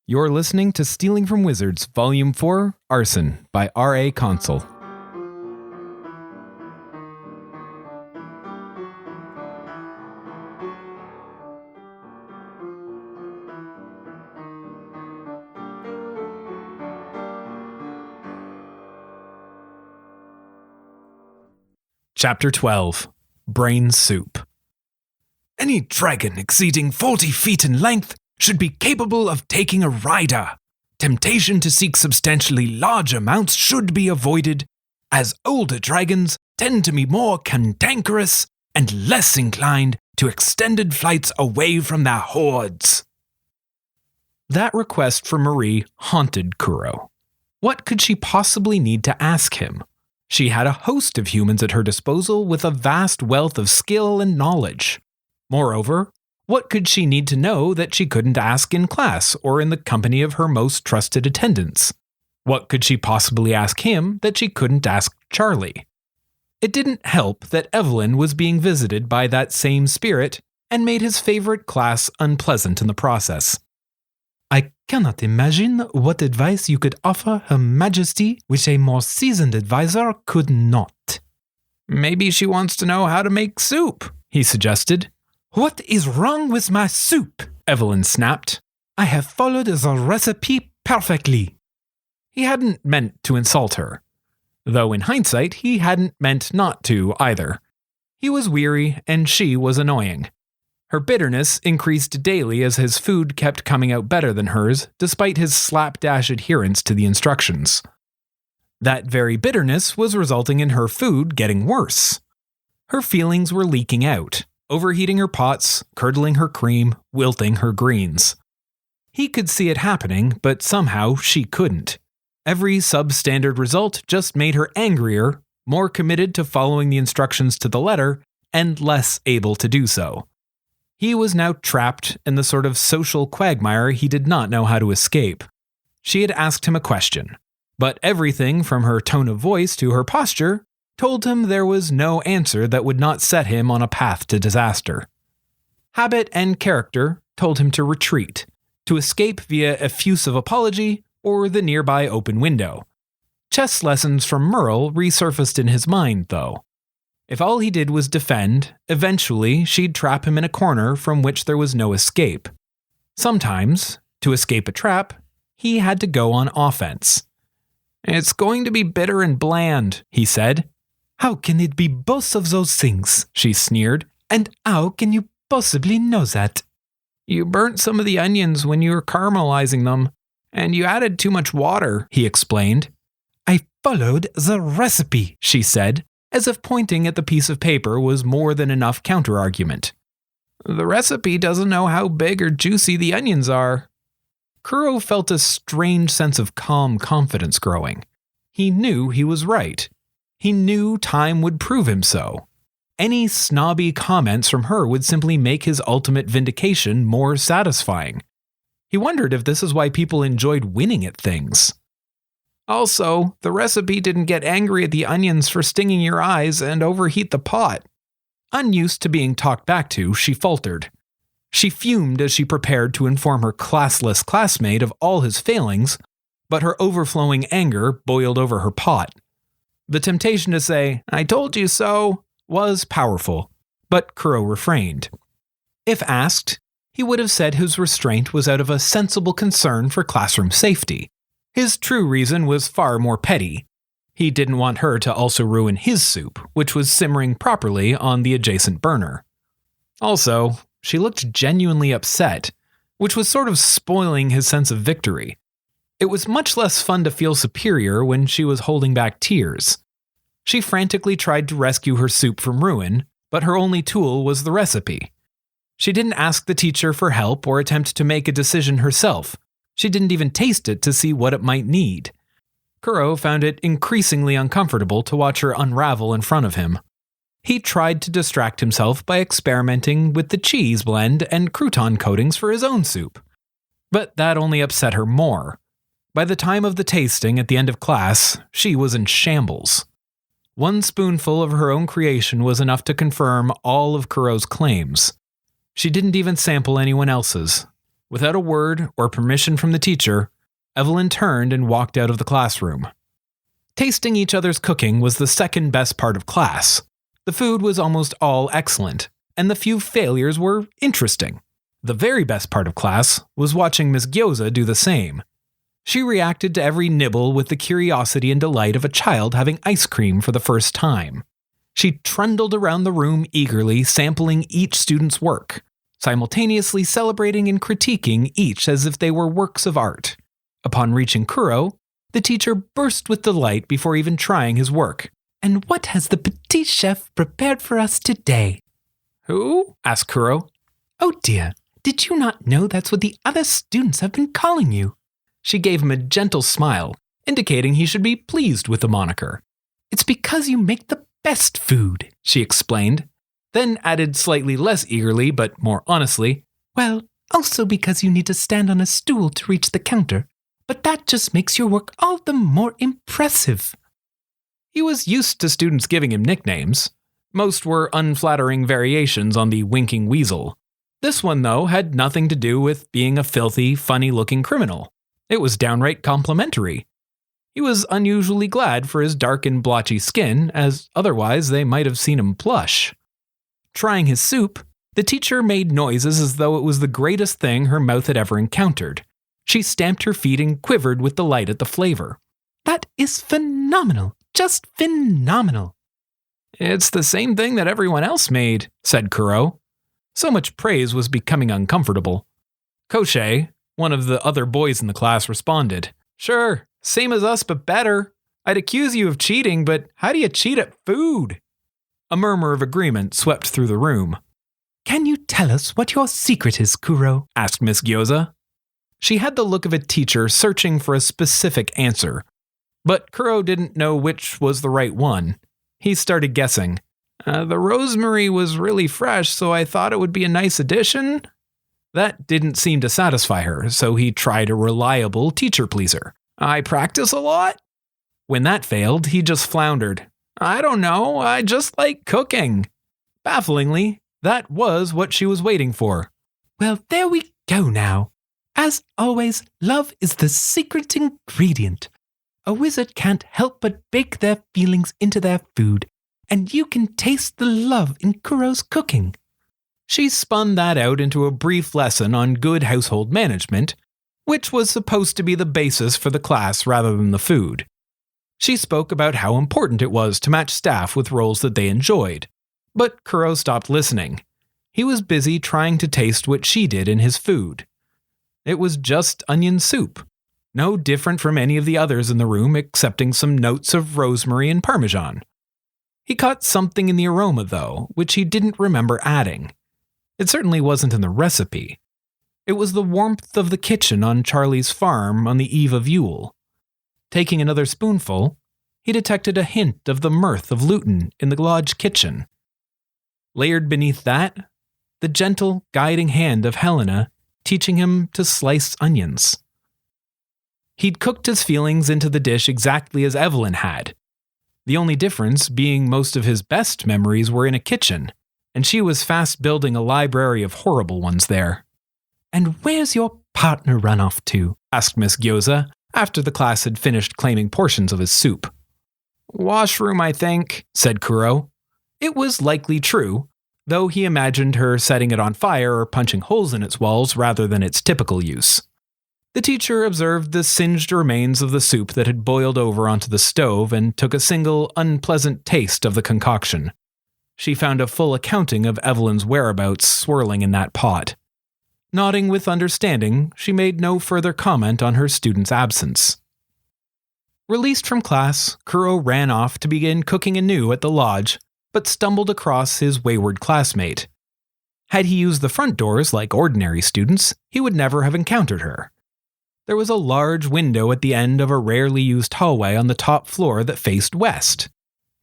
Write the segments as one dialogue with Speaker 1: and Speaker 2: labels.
Speaker 1: You're listening to Stealing from Wizards, Volume 4, Arson, by R.A. Consul. Chapter 12. Brain Soup. Any dragon exceeding 40 feet in length should be capable of taking a rider. Temptation to seek substantially large amounts should be avoided, as older dragons tend to be more cantankerous and less inclined to extended flights away from their hordes. That request from Marie haunted Kuro. What could she possibly need to ask him? She had a host of humans at her disposal with a vast wealth of skill and knowledge. Moreover, what could she need to know that she couldn't ask in class or in the company of her most trusted attendants? What could she possibly ask him that she couldn't ask Charlie? It didn't help that Evelyn was being visited by that same spirit and made his favorite class unpleasant in the process. I cannot imagine what advice you could offer Her Majesty which a more seasoned advisor could not. Maybe she wants to know how to make soup, he suggested. What is wrong with my soup? Evelyn snapped. I have followed the recipe perfectly. He hadn't meant to insult her. Though in hindsight, he hadn't meant not to either. He was weary, and she was annoying. Her bitterness increased daily as his food kept coming out better than hers, despite his slapdash adherence to the instructions. That very bitterness was resulting in her food getting worse. Her feelings were leaking out. Overheating her pots, curdling her cream, wilting her greens. He could see it happening, but somehow she couldn't. Every substandard result just made her angrier, more committed to following the instructions to the letter, and less able to do so. He was now trapped in the sort of social quagmire he did not know how to escape. She had asked him a question, but everything from her tone of voice to her posture told him there was no answer that would not set him on a path to disaster. Habit and character told him to retreat, to escape via effusive apology or the nearby open window. Chess lessons from Merle resurfaced in his mind, though. If all he did was defend, eventually she'd trap him in a corner from which there was no escape. Sometimes, to escape a trap, he had to go on offense. It's going to be bitter and bland, he said. How can it be both of those things? She sneered. And how can you possibly know that? You burnt some of the onions when you were caramelizing them, and you added too much water, he explained. I followed the recipe, she said, as if pointing at the piece of paper was more than enough counterargument. The recipe doesn't know how big or juicy the onions are. Kuro felt a strange sense of calm confidence growing. He knew he was right. He knew time would prove him so. Any snobby comments from her would simply make his ultimate vindication more satisfying. He wondered if this is why people enjoyed winning at things. Also, the recipe didn't get angry at the onions for stinging your eyes and overheat the pot. Unused to being talked back to, she faltered. She fumed as she prepared to inform her classless classmate of all his failings, but her overflowing anger boiled over her pot. The temptation to say, I told you so, was powerful, but Kuro refrained. If asked, he would have said his restraint was out of a sensible concern for classroom safety. His true reason was far more petty. He didn't want her to also ruin his soup, which was simmering properly on the adjacent burner. Also, she looked genuinely upset, which was sort of spoiling his sense of victory. It was much less fun to feel superior when she was holding back tears. She frantically tried to rescue her soup from ruin, but her only tool was the recipe. She didn't ask the teacher for help or attempt to make a decision herself. She didn't even taste it to see what it might need. Kuro found it increasingly uncomfortable to watch her unravel in front of him. He tried to distract himself by experimenting with the cheese blend and crouton coatings for his own soup. But that only upset her more. By the time of the tasting at the end of class, she was in shambles. One spoonful of her own creation was enough to confirm all of Kuro's claims. She didn't even sample anyone else's. Without a word or permission from the teacher, Evelyn turned and walked out of the classroom. Tasting each other's cooking was the second best part of class. The food was almost all excellent, and the few failures were interesting. The very best part of class was watching Miss Gyoza do the same. She reacted to every nibble with the curiosity and delight of a child having ice cream for the first time. She trundled around the room eagerly, sampling each student's work, simultaneously celebrating and critiquing each as if they were works of art. Upon reaching Kuro, the teacher burst with delight before even trying his work. "And what has the petit chef prepared for us today?" "Who?" asked Kuro. "Oh dear, did you not know that's what the other students have been calling you?" She gave him a gentle smile, indicating he should be pleased with the moniker. "It's because you make the best food," she explained, then added slightly less eagerly but more honestly, "Well, also because you need to stand on a stool to reach the counter, but that just makes your work all the more impressive." He was used to students giving him nicknames. Most were unflattering variations on the winking weasel. This one, though, had nothing to do with being a filthy, funny-looking criminal. It was downright complimentary. He was unusually glad for his dark and blotchy skin, as otherwise they might have seen him blush. Trying his soup, the teacher made noises as though it was the greatest thing her mouth had ever encountered. She stamped her feet and quivered with delight at the flavor. "That is phenomenal! Just phenomenal!" "It's the same thing that everyone else made," said Kuro. So much praise was becoming uncomfortable. Koshei, one of the other boys in the class, responded, "Sure, same as us but better. I'd accuse you of cheating, but how do you cheat at food?" A murmur of agreement swept through the room. "Can you tell us what your secret is, Kuro?" asked Miss Gyoza. She had the look of a teacher searching for a specific answer, but Kuro didn't know which was the right one. He started guessing. The rosemary was really fresh, so I thought it would be a nice addition." That didn't seem to satisfy her, so he tried a reliable teacher pleaser. "I practice a lot?" When that failed, he just floundered. "I don't know, I just like cooking." Bafflingly, that was what she was waiting for. "Well, there we go now. As always, love is the secret ingredient. A wizard can't help but bake their feelings into their food, and you can taste the love in Kuro's cooking." She spun that out into a brief lesson on good household management, which was supposed to be the basis for the class rather than the food. She spoke about how important it was to match staff with roles that they enjoyed, but Kuro stopped listening. He was busy trying to taste what she did in his food. It was just onion soup, no different from any of the others in the room excepting some notes of rosemary and parmesan. He caught something in the aroma, though, which he didn't remember adding. It certainly wasn't in the recipe. It was the warmth of the kitchen on Charlie's farm on the eve of Yule. Taking another spoonful, he detected a hint of the mirth of Luton in the lodge kitchen. Layered beneath that, the gentle, guiding hand of Helena teaching him to slice onions. He'd cooked his feelings into the dish exactly as Evelyn had, the only difference being most of his best memories were in a kitchen, and she was fast building a library of horrible ones there. "And where's your partner run off to?" asked Miss Gyoza, after the class had finished claiming portions of his soup. "Washroom, I think," said Kuro. It was likely true, though he imagined her setting it on fire or punching holes in its walls rather than its typical use. The teacher observed the singed remains of the soup that had boiled over onto the stove and took a single, unpleasant taste of the concoction. She found a full accounting of Evelyn's whereabouts swirling in that pot. Nodding with understanding, she made no further comment on her student's absence. Released from class, Kuro ran off to begin cooking anew at the lodge, but stumbled across his wayward classmate. Had he used the front doors like ordinary students, he would never have encountered her. There was a large window at the end of a rarely used hallway on the top floor that faced west.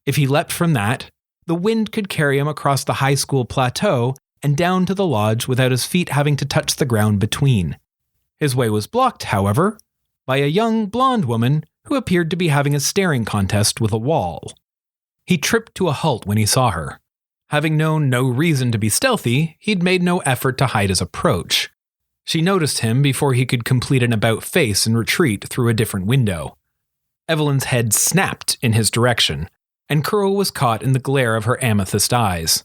Speaker 1: If he leapt from that, the wind could carry him across the high school plateau and down to the lodge without his feet having to touch the ground between. His way was blocked, however, by a young blonde woman who appeared to be having a staring contest with a wall. He tripped to a halt when he saw her. Having known no reason to be stealthy, he'd made no effort to hide his approach. She noticed him before he could complete an about-face and retreat through a different window. Evelyn's head snapped in his direction, and Kuro was caught in the glare of her amethyst eyes.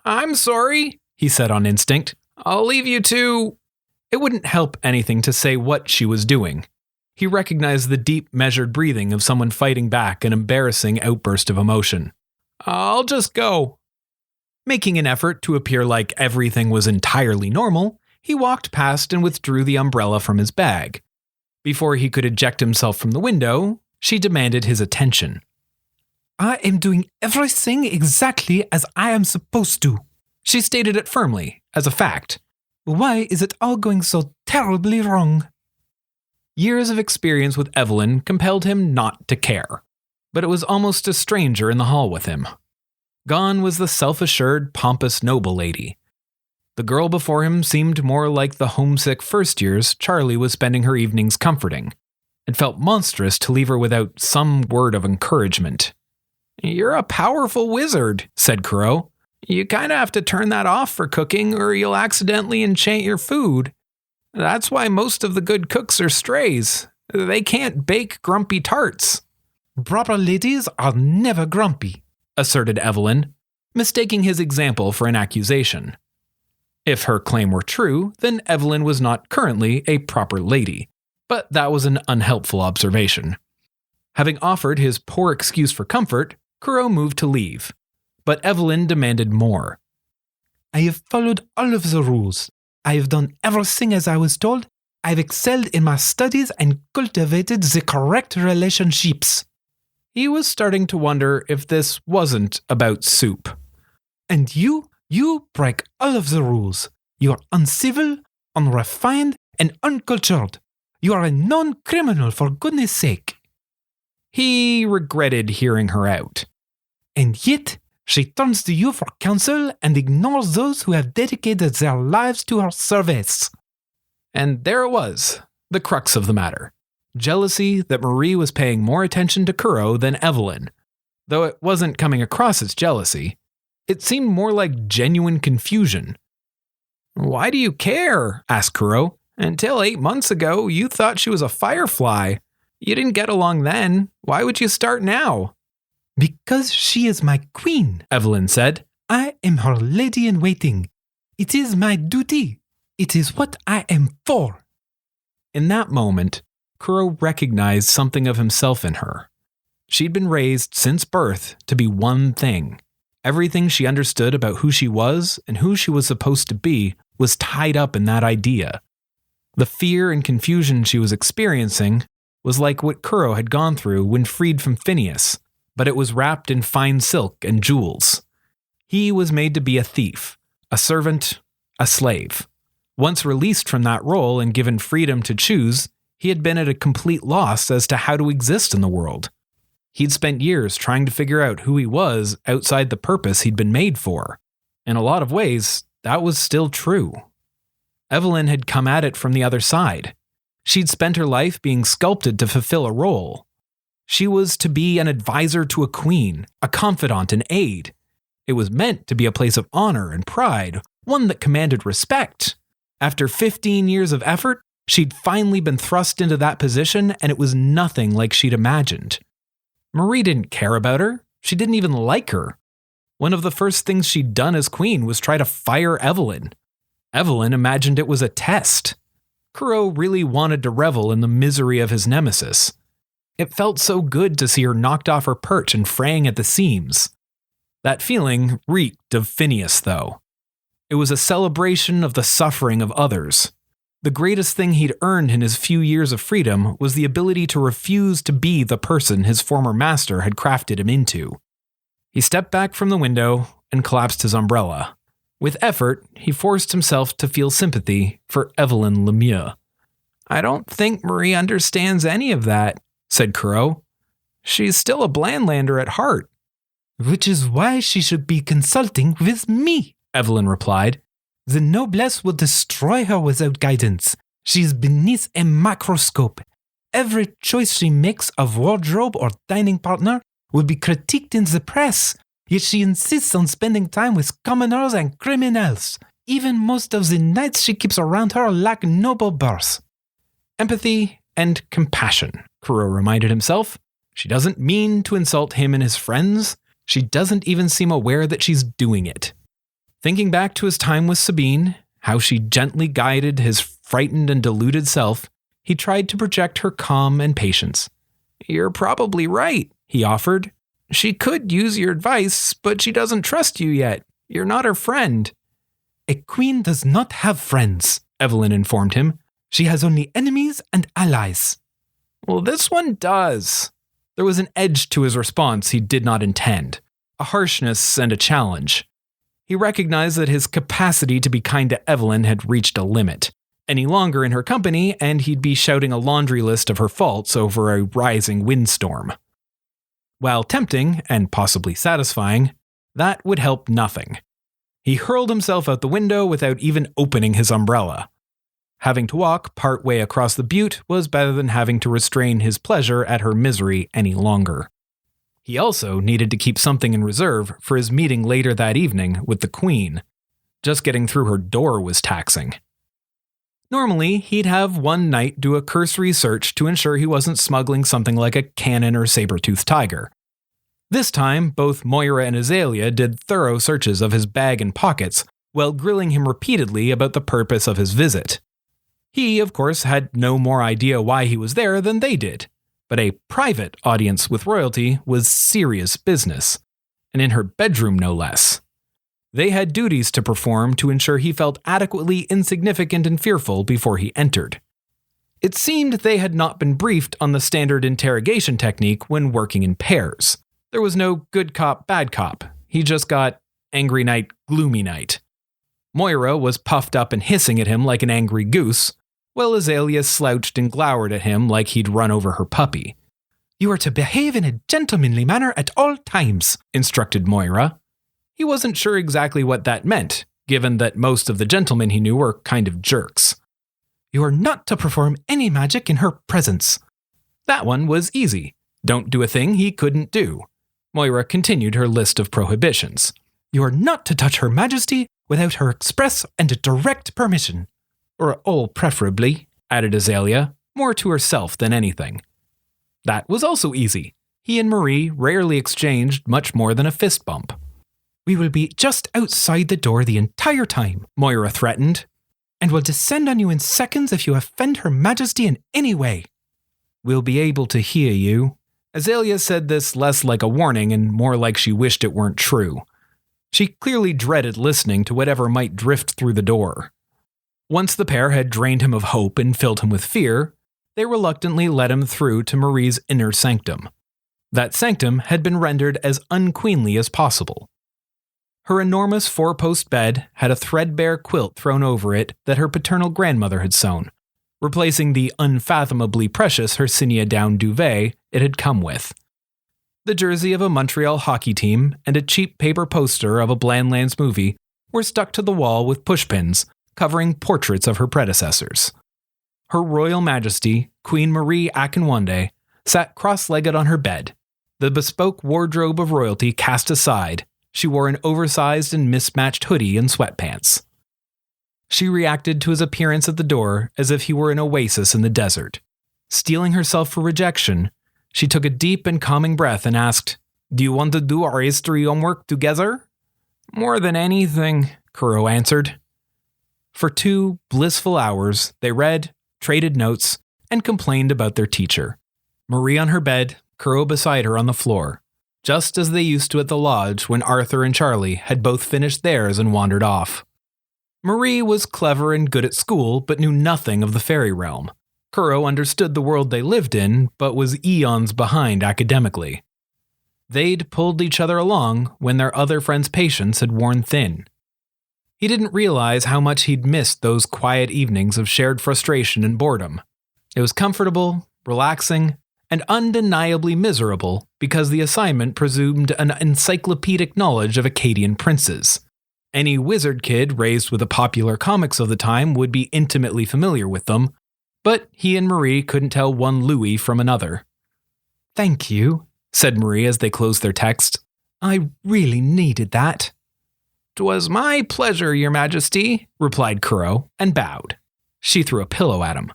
Speaker 1: "I'm sorry," he said on instinct. "I'll leave you to—" It wouldn't help anything to say what she was doing. He recognized the deep, measured breathing of someone fighting back an embarrassing outburst of emotion. "I'll just go." Making an effort to appear like everything was entirely normal, he walked past and withdrew the umbrella from his bag. Before he could eject himself from the window, she demanded his attention.
Speaker 2: "I am doing everything exactly as I am supposed to."
Speaker 1: She stated it firmly, as a fact.
Speaker 2: "Why is it all going so terribly wrong?"
Speaker 1: Years of experience with Evelyn compelled him not to care, but it was almost a stranger in the hall with him. Gone was the self-assured, pompous noble lady. The girl before him seemed more like the homesick first years Charlie was spending her evenings comforting. It felt monstrous to leave her without some word of encouragement. "You're a powerful wizard," said Kuro. "You kinda have to turn that off for cooking or you'll accidentally enchant your food. That's why most of the good cooks are strays. They can't bake grumpy tarts."
Speaker 2: "Proper ladies are never grumpy,"
Speaker 1: asserted Evelyn, mistaking his example for an accusation. If her claim were true, then Evelyn was not currently a proper lady, but that was an unhelpful observation. Having offered his poor excuse for comfort, Kuro moved to leave, but Evelyn demanded more.
Speaker 2: "I have followed all of the rules. I have done everything as I was told. I've excelled in my studies and cultivated the correct relationships."
Speaker 1: He was starting to wonder if this wasn't about soup.
Speaker 2: "And you break all of the rules. You are uncivil, unrefined, and uncultured. You are a known criminal, for goodness sake."
Speaker 1: He regretted hearing her out.
Speaker 2: "And yet, she turns to you for counsel and ignores those who have dedicated their lives to her service."
Speaker 1: And there it was, the crux of the matter. Jealousy that Marie was paying more attention to Kuro than Evelyn. Though it wasn't coming across as jealousy, it seemed more like genuine confusion. "Why do you care?" asked Kuro. "Until 8 months ago, you thought she was a firefly. You didn't get along then. Why would you start now?"
Speaker 2: "Because she is my queen,"
Speaker 1: Evelyn said.
Speaker 2: "I am her lady-in-waiting. It is my duty. It is what I am for."
Speaker 1: In that moment, Kuro recognized something of himself in her. She'd been raised since birth to be one thing. Everything she understood about who she was and who she was supposed to be was tied up in that idea. The fear and confusion she was experiencing was like what Kuro had gone through when freed from Phineas, but it was wrapped in fine silk and jewels. He was made to be a thief, a servant, a slave. Once released from that role and given freedom to choose, he had been at a complete loss as to how to exist in the world. He'd spent years trying to figure out who he was outside the purpose he'd been made for. In a lot of ways, that was still true. Evelyn had come at it from the other side. She'd spent her life being sculpted to fulfill a role. She was to be an advisor to a queen, a confidant and aide. It was meant to be a place of honor and pride, one that commanded respect. After 15 years of effort, she'd finally been thrust into that position, and it was nothing like she'd imagined. Marie didn't care about her. She didn't even like her. One of the first things she'd done as queen was try to fire Evelyn. Evelyn imagined it was a test. Kuro really wanted to revel in the misery of his nemesis. It felt so good to see her knocked off her perch and fraying at the seams. That feeling reeked of Phineas, though. It was a celebration of the suffering of others. The greatest thing he'd earned in his few years of freedom was the ability to refuse to be the person his former master had crafted him into. He stepped back from the window and collapsed his umbrella. With effort, he forced himself to feel sympathy for Evelyn Lemieux. "I don't think Marie understands any of that," said Kuro. "She's still a Blandlander at heart."
Speaker 2: "Which is why she should be consulting with me,"
Speaker 1: Evelyn replied.
Speaker 2: "The noblesse will destroy her without guidance. She is beneath a microscope. Every choice she makes of wardrobe or dining partner will be critiqued in the press, yet she insists on spending time with commoners and criminals. even most of the knights she keeps around her lack noble birth.
Speaker 1: Empathy and compassion, Kuro reminded himself. She doesn't mean to insult him and his friends. She doesn't even seem aware that she's doing it. Thinking back to his time with Sabine, how she gently guided his frightened and deluded self, he tried to project her calm and patience. "You're probably right," he offered. "She could use your advice, but she doesn't trust you yet. You're not her friend."
Speaker 2: "A queen does not have friends," Evelyn informed him. "She has only enemies and allies."
Speaker 1: "Well, this one does." There was an edge to his response he did not intend, a harshness and a challenge. He recognized that his capacity to be kind to Evelyn had reached a limit. Any longer in her company, and he'd be shouting a laundry list of her faults over a rising windstorm. While tempting, and possibly satisfying, that would help nothing. He hurled himself out the window without even opening his umbrella. Having to walk part way across the butte was better than having to restrain his pleasure at her misery any longer. He also needed to keep something in reserve for his meeting later that evening with the Queen. Just getting through her door was taxing. Normally, he'd have one knight do a cursory search to ensure he wasn't smuggling something like a cannon or saber-toothed tiger. This time, both Moira and Azalea did thorough searches of his bag and pockets, while grilling him repeatedly about the purpose of his visit. He, of course, had no more idea why he was there than they did, but a private audience with royalty was serious business, and in her bedroom no less. They had duties to perform to ensure he felt adequately insignificant and fearful before he entered. It seemed they had not been briefed on the standard interrogation technique when working in pairs. There was no good cop, bad cop. He just got angry night, gloomy night. Moira was puffed up and hissing at him like an angry goose, while Azalea slouched and glowered at him like he'd run over her puppy.
Speaker 2: "You are to behave in a gentlemanly manner at all times," instructed Moira.
Speaker 1: He wasn't sure exactly what that meant, given that most of the gentlemen he knew were kind of jerks.
Speaker 2: "You are not to perform any magic in her presence."
Speaker 1: That one was easy. Don't do a thing he couldn't do. Moira continued her list of prohibitions.
Speaker 2: "You are not to touch Her Majesty without her express and direct permission."
Speaker 1: "Or all preferably," added Azalea, more to herself than anything. That was also easy. He and Marie rarely exchanged much more than a fist bump.
Speaker 2: "We will be just outside the door the entire time,"
Speaker 1: Moira threatened,
Speaker 2: "and will descend on you in seconds if you offend Her Majesty in any way."
Speaker 1: "We'll be able to hear you." Azalea said this less like a warning and more like she wished it weren't true. She clearly dreaded listening to whatever might drift through the door. Once the pair had drained him of hope and filled him with fear, they reluctantly led him through to Marie's inner sanctum. That sanctum had been rendered as unqueenly as possible. Her enormous four-post bed had a threadbare quilt thrown over it that her paternal grandmother had sewn, replacing the unfathomably precious Hercynia down duvet it had come with. The jersey of a Montreal hockey team and a cheap paper poster of a Blandlands movie were stuck to the wall with pushpins, covering portraits of her predecessors. Her Royal Majesty, Queen Marie Akinwande, sat cross-legged on her bed. The bespoke wardrobe of royalty cast aside, she wore an oversized and mismatched hoodie and sweatpants. She reacted to his appearance at the door as if he were an oasis in the desert. Steeling herself for rejection, she took a deep and calming breath and asked, "Do you want to do our history homework together?" "More than anything," Kuro answered. For 2 blissful hours, they read, traded notes, and complained about their teacher. Marie on her bed, Kuro beside her on the floor, just as they used to at the lodge when Arthur and Charlie had both finished theirs and wandered off. Marie was clever and good at school, but knew nothing of the fairy realm. Kuro understood the world they lived in, but was eons behind academically. They'd pulled each other along when their other friend's patience had worn thin. He didn't realize how much he'd missed those quiet evenings of shared frustration and boredom. It was comfortable, relaxing, and undeniably miserable because the assignment presumed an encyclopedic knowledge of Akkadian princes. Any wizard kid raised with the popular comics of the time would be intimately familiar with them, but he and Marie couldn't tell one Louis from another.
Speaker 2: "Thank you,"
Speaker 1: said Marie as they closed their text.
Speaker 2: "I really needed that."
Speaker 1: was my pleasure, Your Majesty, replied Kuro, and bowed. She threw a pillow at him.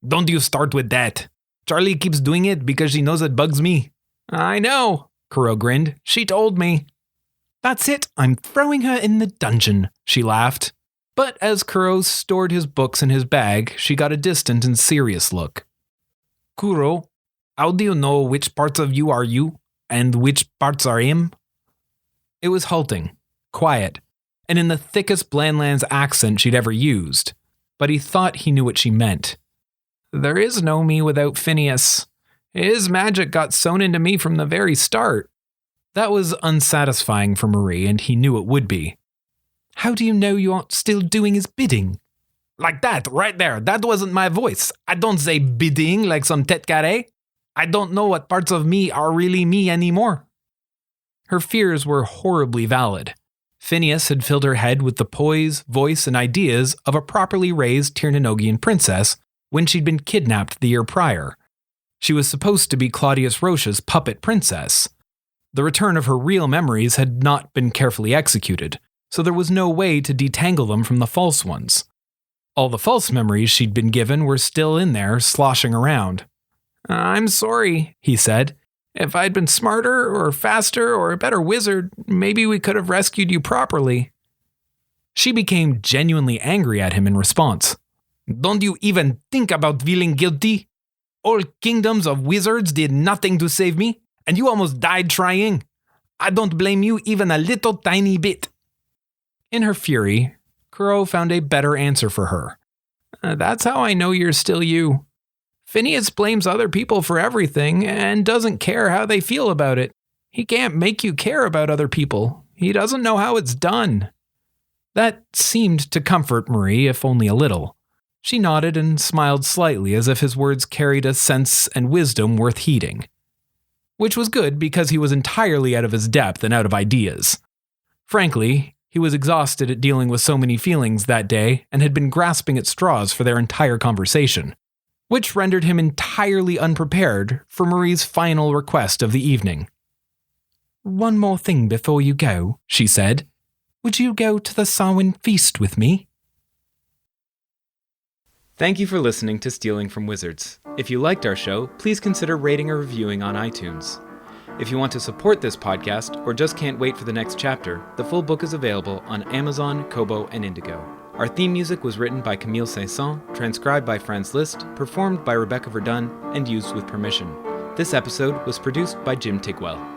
Speaker 1: Don't you start with that. Charlie keeps doing it because she knows it bugs me. I know, Kuro grinned. She told me. That's it, I'm throwing her in the dungeon, she laughed. But as Kuro stored his books in his bag, she got a distant and serious look. Kuro, how do you know which parts of you are you, and which parts are him? It was halting, quiet, and in the thickest Blandlands accent she'd ever used, but he thought he knew what she meant. There is no me without Phineas. His magic got sewn into me from the very start. That was unsatisfying for Marie, and he knew it would be. How do you know you aren't still doing his bidding? Like that, right there. That wasn't my voice. I don't say bidding like some tête carrée. I don't know what parts of me are really me anymore. Her fears were horribly valid. Phineas had filled her head with the poise, voice, and ideas of a properly raised Tirnanogian princess when she'd been kidnapped the year prior. She was supposed to be Claudius Roche's puppet princess. The return of her real memories had not been carefully executed, so there was no way to detangle them from the false ones. All the false memories she'd been given were still in there, sloshing around. I'm sorry, he said. If I'd been smarter or faster or a better wizard, maybe we could have rescued you properly. She became genuinely angry at him in response. Don't you even think about feeling guilty? All kingdoms of wizards did nothing to save me, and you almost died trying. I don't blame you even a little tiny bit. In her fury, Kuro found a better answer for her. That's how I know you're still you. Phineas blames other people for everything and doesn't care how they feel about it. He can't make you care about other people. He doesn't know how it's done. That seemed to comfort Marie, if only a little. She nodded and smiled slightly as if his words carried a sense and wisdom worth heeding. Which was good because he was entirely out of his depth and out of ideas. Frankly, he was exhausted at dealing with so many feelings that day and had been grasping at straws for their entire conversation, which rendered him entirely unprepared for Marie's final request of the evening. One more thing before you go, she said. Would you go to the Samhain feast with me? Thank you for listening to Stealing from Wizards. If you liked our show, please consider rating or reviewing on iTunes. If you want to support this podcast or just can't wait for the next chapter, the full book is available on Amazon, Kobo, and Indigo. Our theme music was written by Camille Saint-Saëns, transcribed by Franz Liszt, performed by Rebecca Verdun, and used with permission. This episode was produced by Jim Tigwell.